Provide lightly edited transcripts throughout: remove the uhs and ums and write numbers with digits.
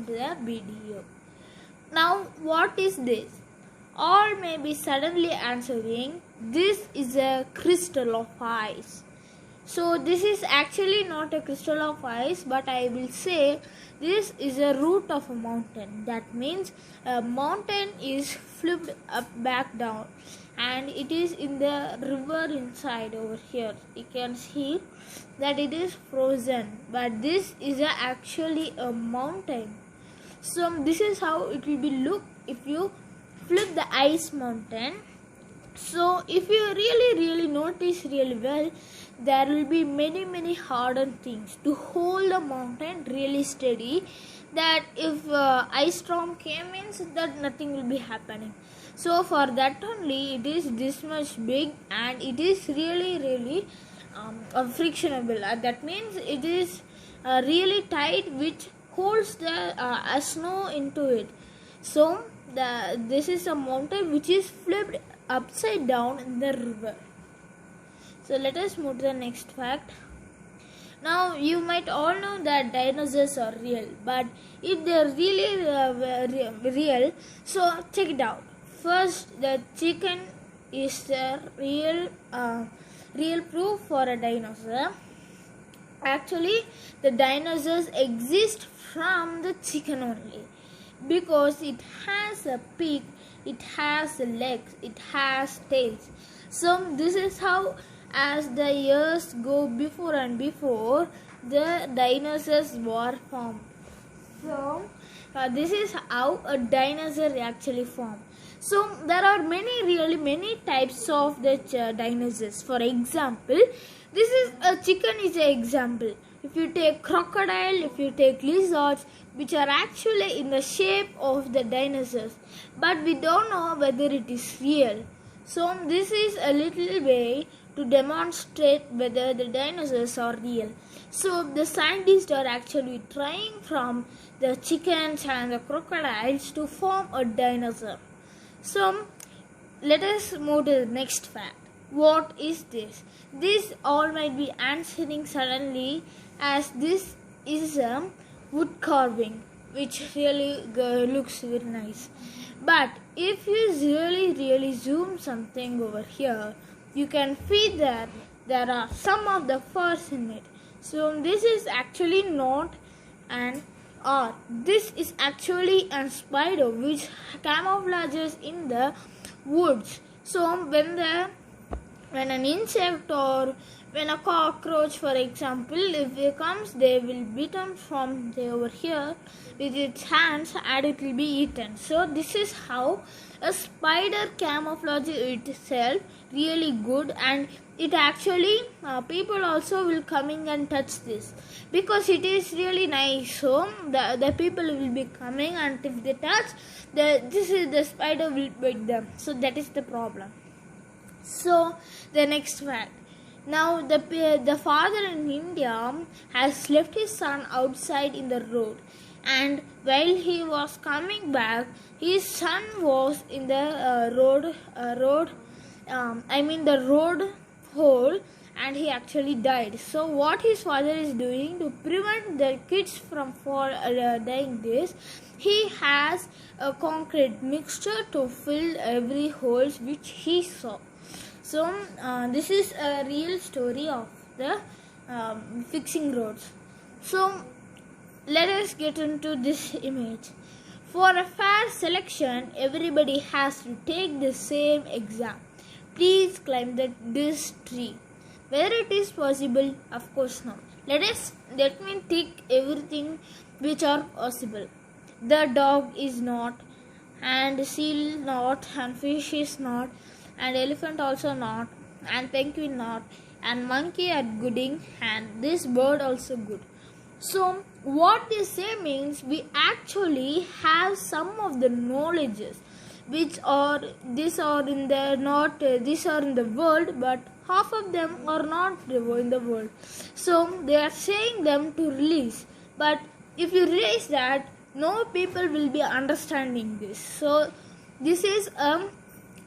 into the video. Now what is this? All may be suddenly answering, this is a crystal of ice. So this is actually not a crystal of ice, but I will say this is a root of a mountain. That means a mountain is flipped up back down and it is in the river inside over here. You can see that it is frozen, but this is actually a mountain. So this is how it will be look if you flip the ice mountain. So if you really notice really well, there will be many hardened things to hold the mountain really steady, that if ice storm came in, so that nothing will be happening. So for that only it is this much big, and it is really frictionable. That means it is really tight, which holds the snow into it. So this is a mountain which is flipped upside down in the river. So let us move to the next fact. Now you might all know that dinosaurs are real, but if they are really real, so check it out. First, the chicken is the real proof for a dinosaur. Actually, the dinosaurs exist from the chicken only, because it has a beak, it has legs, it has tails. So this is how, as the years go before and before, the dinosaurs were formed. So this is how a dinosaur actually formed. So there are many types of the dinosaurs. For example, this is a chicken is an example. If you take crocodile, if you take lizards, which are actually in the shape of the dinosaurs, but we don't know whether it is real. So this is a little way to demonstrate whether the dinosaurs are real. So the scientists are actually trying from the chickens and the crocodiles to form a dinosaur. So let us move to the next fact. What is this? This all might be answering suddenly, as this is a wood carving, which really looks very nice. But if you really zoom something over here, you can see that there are some of the furs in it. So this is actually not an art. This is actually a spider which camouflages in the woods. So when an insect or when a cockroach, for example, if it comes, they will beaten from over here with its hands and it will be eaten. So this is how a spider camouflages itself really good, and it actually people also will coming and touch this because it is really nice. So the people will be coming, and if they touch, the spider will bite them. So that is the problem. So the next fact. Now the father in India has left his son outside in the road, and while he was coming back, his son was in the road hole, and he actually died. So what his father is doing to prevent the kids from dying this, he has a concrete mixture to fill every holes which he saw. So this is a real story of the fixing roads. So let us get into this image. For a fair selection, everybody has to take the same exam. Please climb this tree. Whether it is possible, of course not. Let me tick everything which are possible. The dog is not, and seal not, and fish is not, and elephant also not, and penguin not, and monkey are gooding, and this bird also good. So what they say means we actually have some of the knowledges which are these are in the world, but half of them are not in the world. So they are saying them to release, but if you release that, no people will be understanding this. So this is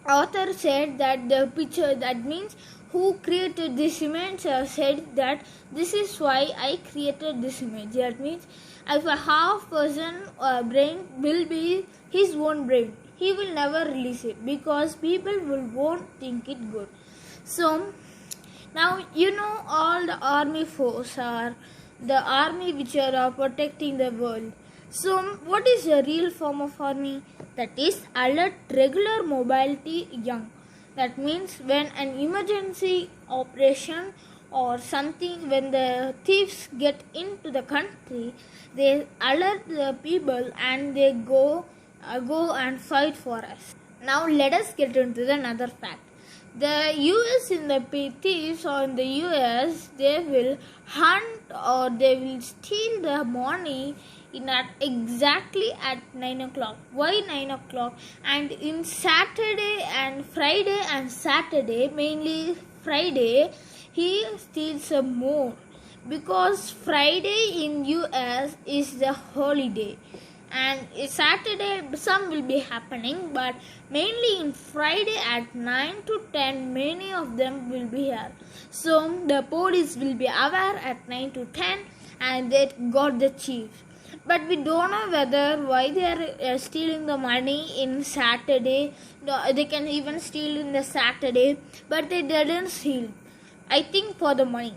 author said that the picture, that means who created this image said that this is why I created this image. That means If a half person brain will be his own brain, he will never release it because people won't think it good. So now you know all the army force are the army which are protecting the world. So what is a real form of army? That is alert, regular, mobility, young. That means when an emergency operation or something, when the thieves get into the country, they alert the people and they go and fight for us. Now let us get into another fact. The US in the thieves or in the US, they will hunt or they will steal the money exactly at 9 o'clock. Why 9 o'clock? And in Saturday and Friday and Saturday, mainly Friday, he steals some more because Friday in US is the holiday. And Saturday some will be happening, but mainly in Friday at 9 to 10 many of them will be here. So the police will be aware at 9 to 10 and they got the chief. But we don't know whether why they are stealing the money in Saturday. They can even steal in the Saturday, but they didn't steal. I think for the money.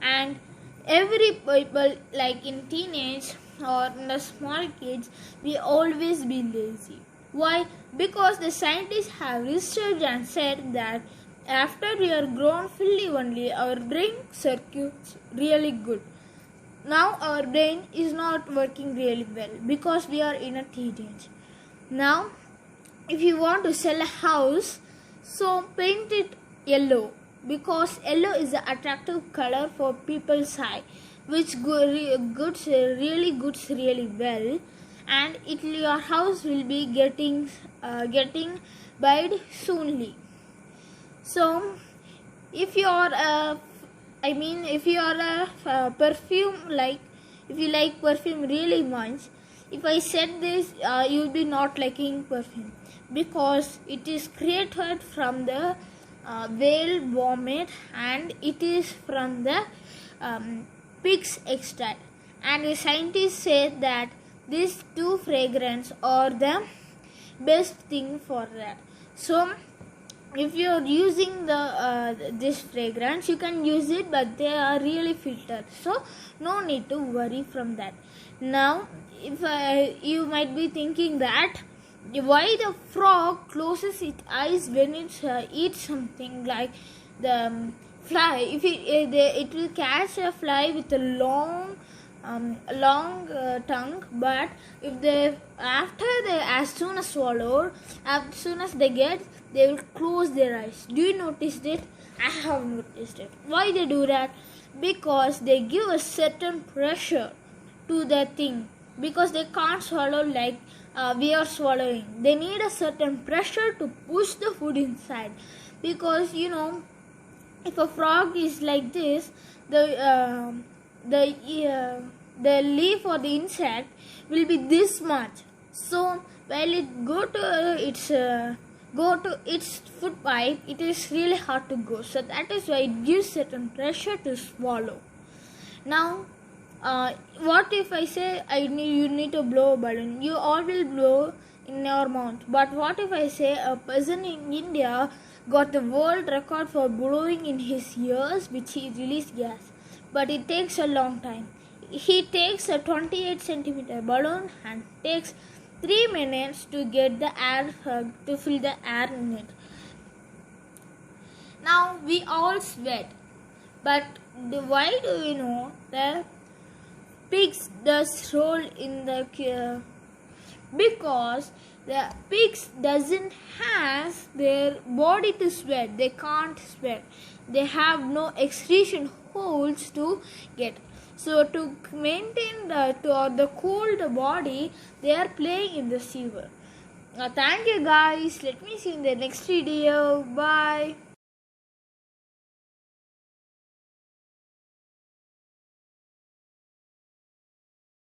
And every people, like in teenage or in the small kids, we always be lazy. Why? Because the scientists have researched and said that after we are grown fully only, our brain circuits really good. Now our brain is not working really well because we are in a teenage. Now if you want to sell a house, so paint it yellow because yellow is an attractive color for people's eye, which really goods really well, and your house will be getting buyed soonly. So if you are if you are a perfume, like if you like perfume really much, if I said this, you will be not liking perfume because it is created from the whale vomit and it is from the pig's extract. And the scientists say that these two fragrances are the best thing for that. So if you are using this fragrance, you can use it, but they are really filtered, so no need to worry from that. Now if you might be thinking that why the frog closes its eyes when it eats something, like the fly. If it will catch a fly with a long tongue, but if they as soon as swallowed, as soon as they will close their eyes. Do you notice it? I have noticed it. Why they do that? Because they give a certain pressure to the thing, because they can't swallow like we are swallowing. They need a certain pressure to push the food inside, because if a frog is like this, the leaf or the insect will be this much. So while it go to its food pipe, it is really hard to go. So that is why it gives certain pressure to swallow. Now what if I say you need to blow a balloon? You all will blow in your mouth. But what if I say a person in India got the world record for blowing in his ears, which he released gas, but it takes a long time. He takes a 28 centimeter balloon and takes 3 minutes to get the air, to fill the air in it. Now we all sweat, but why do you know the pigs does roll in the because the pigs doesn't have their body to sweat. They can't sweat. They have no excretion holes to get. So to maintain the cold body, they are playing in the sewer. Thank you guys. Let me see you in the next video. Bye.